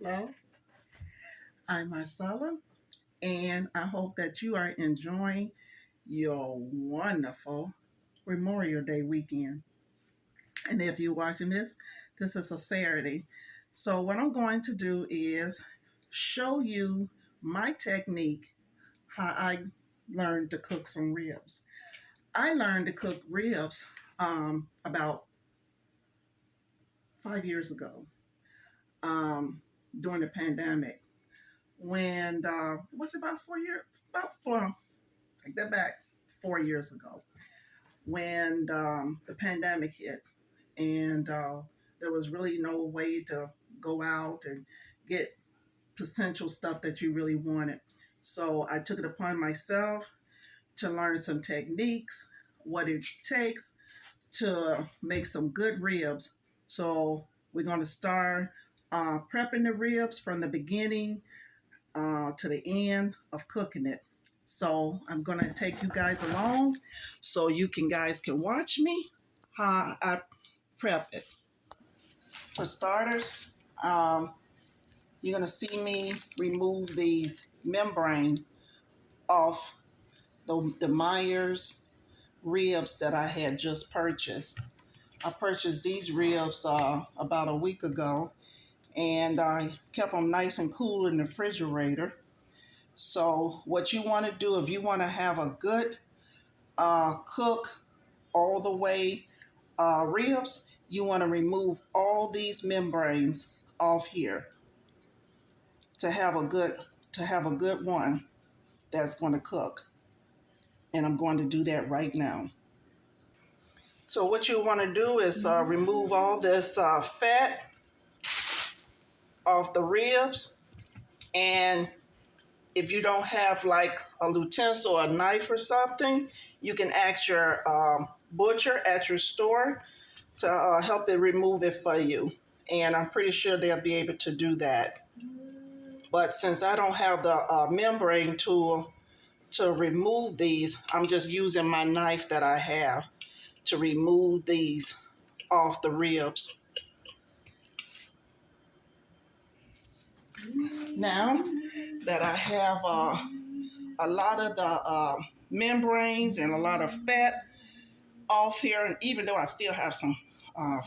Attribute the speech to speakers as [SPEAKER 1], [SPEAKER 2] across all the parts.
[SPEAKER 1] Hello, I'm Marcella, and I hope that you are enjoying your wonderful Memorial Day weekend. And if you're watching this is a Saturday. So, what I'm going to do is show you my technique, how I learned to cook some ribs. I learned to cook ribs about 5 years ago during the pandemic when it was about 4 years, about four, take that back, 4 years ago when the pandemic hit and there was really no way to go out and get essential stuff that you really wanted. So I took it upon myself to learn some techniques, what it takes to make some good ribs. So we're going to start prepping the ribs from the beginning to the end of cooking it. So I'm gonna take you guys along so you guys can watch me how I prep it. For starters, you're gonna see me remove these membrane off the Myers ribs that I had just purchased. I purchased these ribs about a week ago, and I kept them nice and cool in the refrigerator. So what you want to do, if you want to have a good cook all the way ribs, you want to remove all these membranes off here to have a good one that's going to cook. And I'm going to do that right now. So what you want to do is remove all this fat off the ribs, and if you don't have like a utensil or a knife or something, you can ask your butcher at your store to help it remove it for you. And I'm pretty sure they'll be able to do that. But since I don't have the membrane tool to remove these, I'm just using my knife that I have to remove these off the ribs. Now that I have a lot of the membranes and a lot of fat off here, and even though I still have some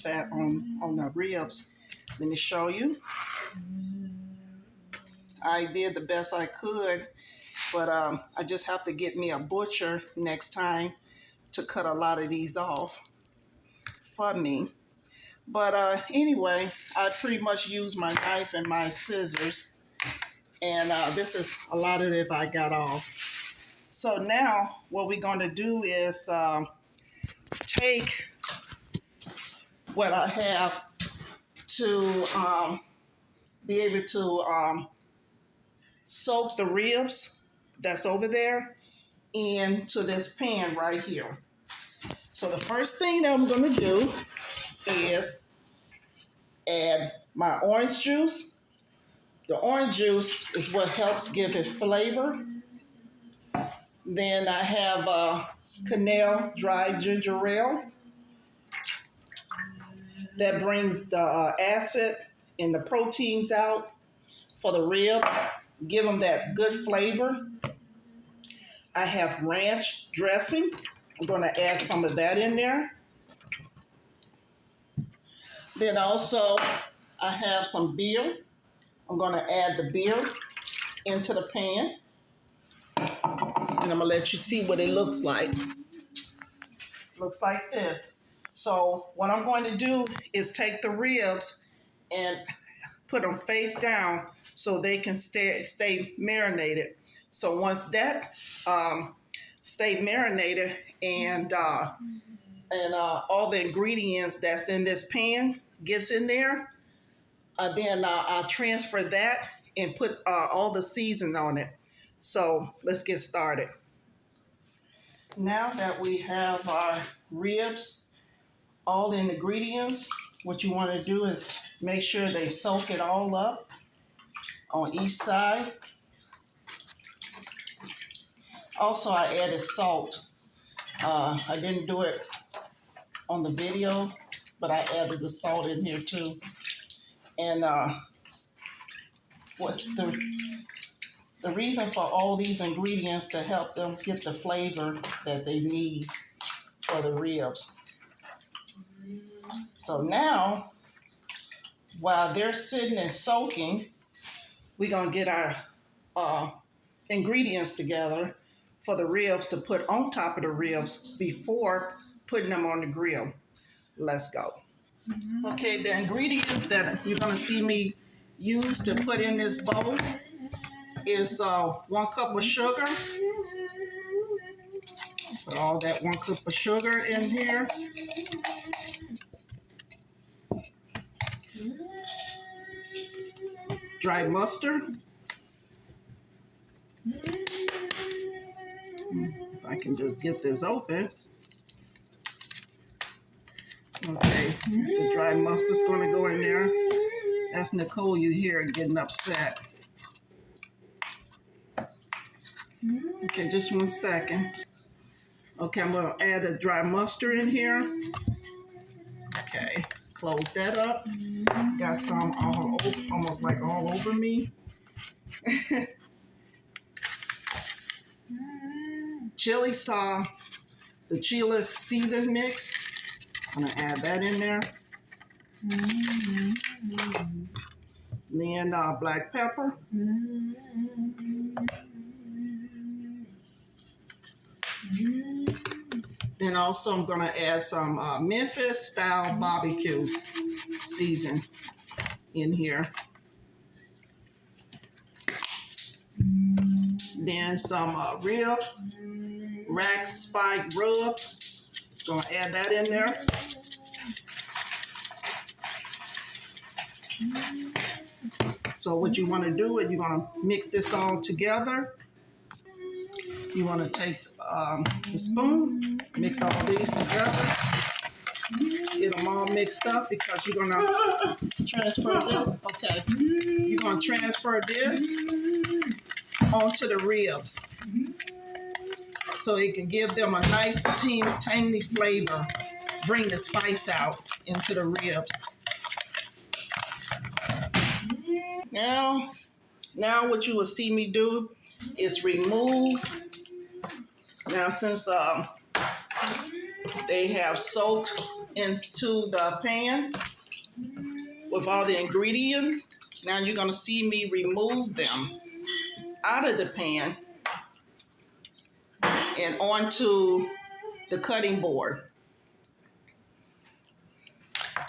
[SPEAKER 1] fat on the ribs, let me show you. I did the best I could, but I just have to get me a butcher next time to cut a lot of these off for me. But anyway, I pretty much use my knife and my scissors, and this is a lot of it I got off. So now what we're going to do is take what I have to be able to soak the ribs that's over there into this pan right here. So the first thing that I'm going to do is add my orange juice. The orange juice is what helps give it flavor. Then I have cannelle dried ginger ale. That brings the acid and the proteins out for the ribs, give them that good flavor. I have ranch dressing. I'm going to add some of that in there. Then also I have some beer. I'm going to add the beer into the pan. And I'm going to let you see what it looks like. Looks like this. So what I'm going to do is take the ribs and put them face down so they can stay marinated. So once that stay marinated and all the ingredients that's in this pan gets in there, then I'll transfer that and put all the seasoning on it. So let's get started. Now that we have our ribs, all the ingredients, what you want to do is make sure they soak it all up on each side. Also, I added salt. I didn't do it on the video, but I added the salt in here too. And what the reason for all these ingredients to help them get the flavor that they need for the ribs. So now, while they're sitting and soaking, we're gonna get our ingredients together for the ribs to put on top of the ribs before putting them on the grill. Let's go. Okay, the ingredients that you're gonna see me use to put in this bowl is 1 cup of sugar. Put all that 1 cup of sugar in here. Dry mustard. If I can just get this open. Okay, the dry mustard's gonna go in there. That's Nicole you hear getting upset. Okay, just 1 second. Okay, I'm gonna add the dry mustard in here. Okay, close that up. Got some all over, almost like all over me. Chili sauce, the chili season mix. I'm gonna add that in there. Then black pepper. Then also I'm gonna add some Memphis style barbecue season in here. Then some real rack spike rub. Gonna add that in there. So what you want to do is you're gonna mix this all together. You want to take the spoon, mix all these together, get them all mixed up because you're gonna transfer this. Okay, you're gonna transfer this onto the ribs so it can give them a nice tangy flavor, bring the spice out into the ribs. Now what you will see me do is remove. Now since they have soaked into the pan with all the ingredients, now you're gonna see me remove them out of the pan and onto the cutting board.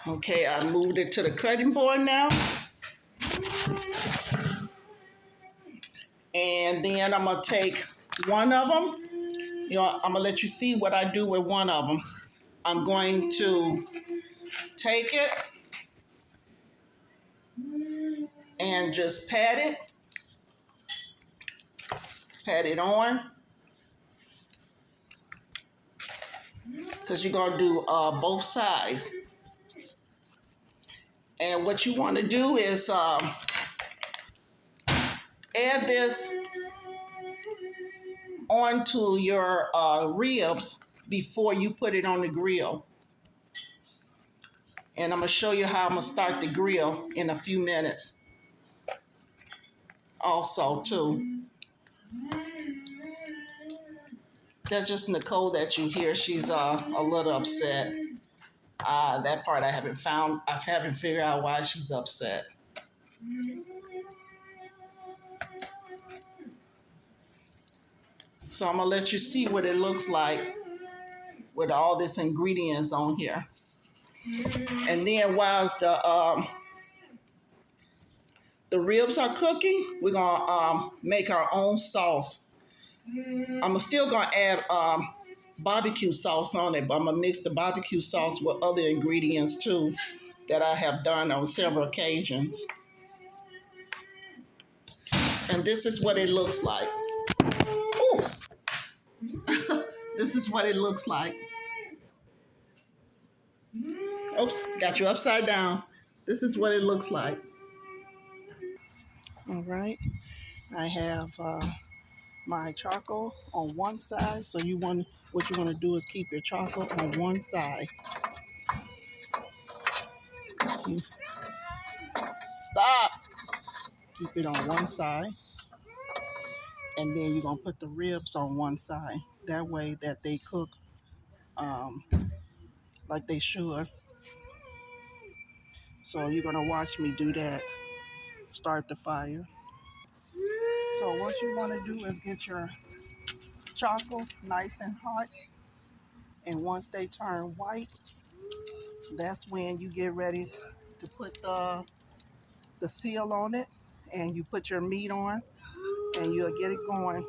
[SPEAKER 1] Okay, I moved it to the cutting board now. And then I'm gonna take one of them. You know, I'm gonna let you see what I do with one of them. I'm going to take it and just pat it on, because you're gonna do both sides. And what you want to do is add this onto your ribs before you put it on the grill. And I'm gonna show you how I'm gonna start the grill in a few minutes. Also, too. That's just Nicole that you hear. She's a little upset. That part I haven't figured out why she's upset. So I'm gonna let you see what it looks like with all this ingredients on here. And then whilst the ribs are cooking, we're gonna make our own sauce. I'm still gonna add barbecue sauce on it, but I'm gonna mix the barbecue sauce with other ingredients too that I have done on several occasions. And this is what it looks like. Oops. This is what it looks like. Oops, got you upside down. This is what it looks like. All right, I have my charcoal on one side. So what you want to do is keep your charcoal on one side. Stop. Keep it on one side, and then you're gonna put the ribs on one side. That way that they cook um, like they should. So you're gonna watch me do that. Start the fire. So what you want to do is get your charcoal nice and hot, and once they turn white, that's when you get ready to put the seal on it, and you put your meat on, and you'll get it going